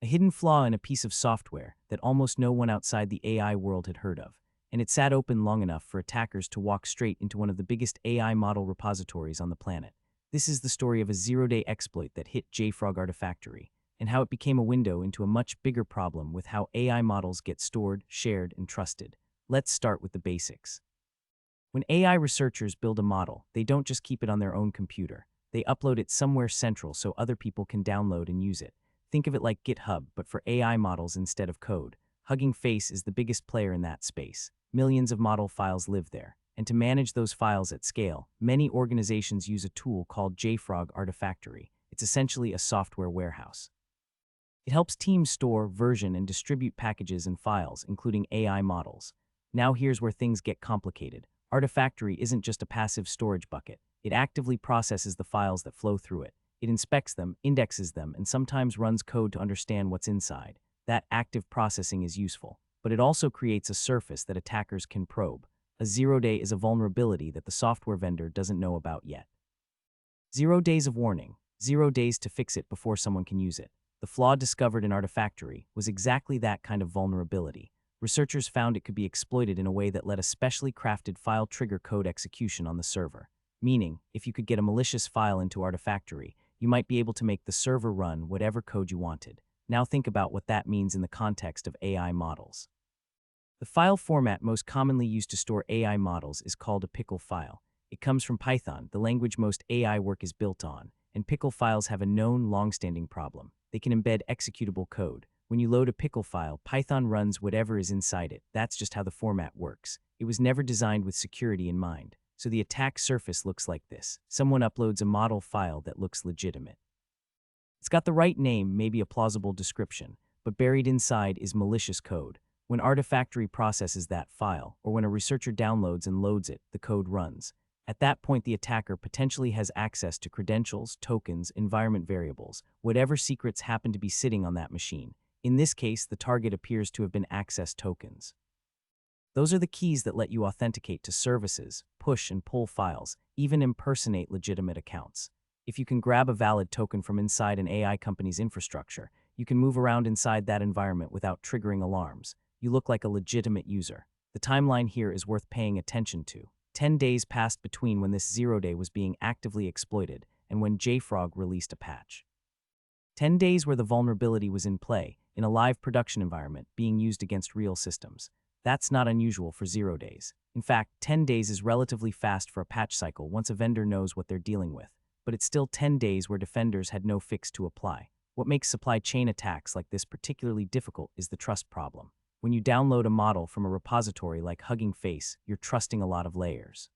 a hidden flaw in a piece of software that almost no one outside the AI world had heard of, and it sat open long enough for attackers to walk straight into one of the biggest AI model repositories on the planet. This is the story of a zero-day exploit that hit JFrog Artifactory, and how it became a window into a much bigger problem with how AI models get stored, shared, and trusted. Let's start with the basics. When AI researchers build a model, they don't just keep it on their own computer. They upload it somewhere central so other people can download and use it. Think of it like GitHub, but for AI models instead of code. Hugging Face is the biggest player in that space. Millions of model files live there. And to manage those files at scale, many organizations use a tool called JFrog Artifactory. It's essentially a software warehouse. It helps teams store, version, and distribute packages and files, including AI models. Now here's where things get complicated. Artifactory isn't just a passive storage bucket. It actively processes the files that flow through it. It inspects them, indexes them, and sometimes runs code to understand what's inside. That active processing is useful, but it also creates a surface that attackers can probe. A zero-day is a vulnerability that the software vendor doesn't know about yet. 0 days of warning, 0 days to fix it before someone can use it. The flaw discovered in Artifactory was exactly that kind of vulnerability. Researchers found it could be exploited in a way that let a specially crafted file trigger code execution on the server. Meaning, if you could get a malicious file into Artifactory, you might be able to make the server run whatever code you wanted. Now think about what that means in the context of AI models. The file format most commonly used to store AI models is called a pickle file. It comes from Python, the language most AI work is built on, and pickle files have a known long-standing problem. They can embed executable code. When you load a pickle file, Python runs whatever is inside it. That's just how the format works. It was never designed with security in mind. So the attack surface looks like this. Someone uploads a model file that looks legitimate. It's got the right name, maybe a plausible description, but buried inside is malicious code. When Artifactory processes that file, or when a researcher downloads and loads it, the code runs. At that point, the attacker potentially has access to credentials, tokens, environment variables, whatever secrets happen to be sitting on that machine. In this case, the target appears to have been access tokens. Those are the keys that let you authenticate to services, push and pull files, even impersonate legitimate accounts. If you can grab a valid token from inside an AI company's infrastructure, you can move around inside that environment without triggering alarms. You look like a legitimate user. The timeline here is worth paying attention to. 10 days passed between when this zero-day was being actively exploited and when JFrog released a patch. 10 days where the vulnerability was in play, in a live production environment, being used against real systems. That's not unusual for 0 days. In fact, 10 days is relatively fast for a patch cycle once a vendor knows what they're dealing with. But it's still 10 days where defenders had no fix to apply. What makes supply chain attacks like this particularly difficult is the trust problem. When you download a model from a repository like Hugging Face, you're trusting a lot of layers.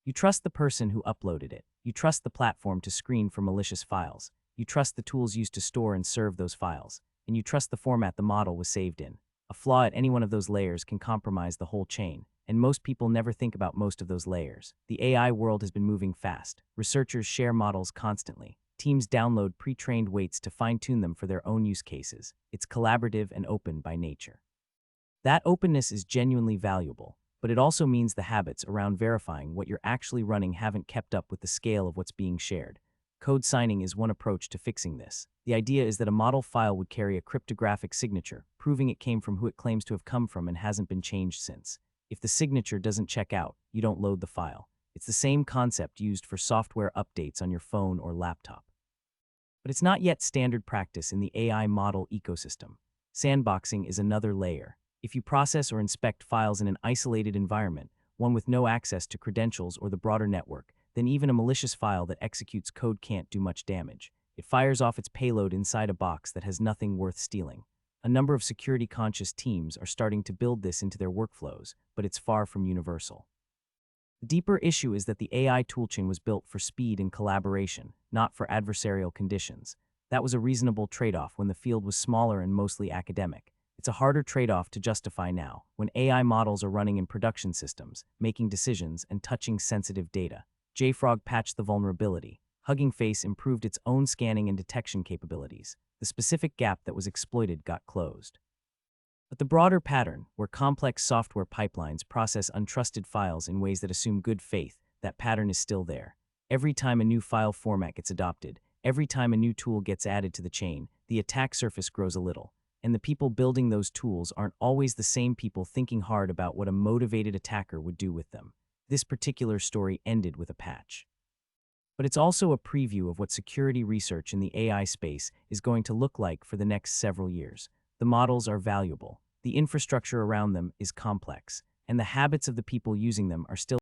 You trust the person who uploaded it. You trust the platform to screen for malicious files. You trust the tools used to store and serve those files. And you trust the format the model was saved in. A flaw at any one of those layers can compromise the whole chain, and most people never think about most of those layers. The AI world has been moving fast. Researchers share models constantly. Teams download pre-trained weights to fine-tune them for their own use cases. It's collaborative and open by nature. That openness is genuinely valuable, but it also means the habits around verifying what you're actually running haven't kept up with the scale of what's being shared. Code signing is one approach to fixing this. The idea is that a model file would carry a cryptographic signature, proving it came from who it claims to have come from and hasn't been changed since. If the signature doesn't check out, you don't load the file. It's the same concept used for software updates on your phone or laptop. But it's not yet standard practice in the AI model ecosystem. Sandboxing is another layer. If you process or inspect files in an isolated environment, one with no access to credentials or the broader network, then even a malicious file that executes code can't do much damage. It fires off its payload inside a box that has nothing worth stealing. A number of security-conscious teams are starting to build this into their workflows, but it's far from universal. The deeper issue is that the AI toolchain was built for speed and collaboration, not for adversarial conditions. That was a reasonable trade-off when the field was smaller and mostly academic. It's a harder trade-off to justify now, when AI models are running in production systems, making decisions, and touching sensitive data. JFrog patched the vulnerability. Hugging Face improved its own scanning and detection capabilities. The specific gap that was exploited got closed. But the broader pattern, where complex software pipelines process untrusted files in ways that assume good faith, that pattern is still there. Every time a new file format gets adopted, Every time a new tool gets added to the chain, the attack surface grows a little. And the people building those tools aren't always the same people thinking hard about what a motivated attacker would do with them. This particular story ended with a patch. But it's also a preview of what security research in the AI space is going to look like for the next several years. The models are valuable, the infrastructure around them is complex, and the habits of the people using them are still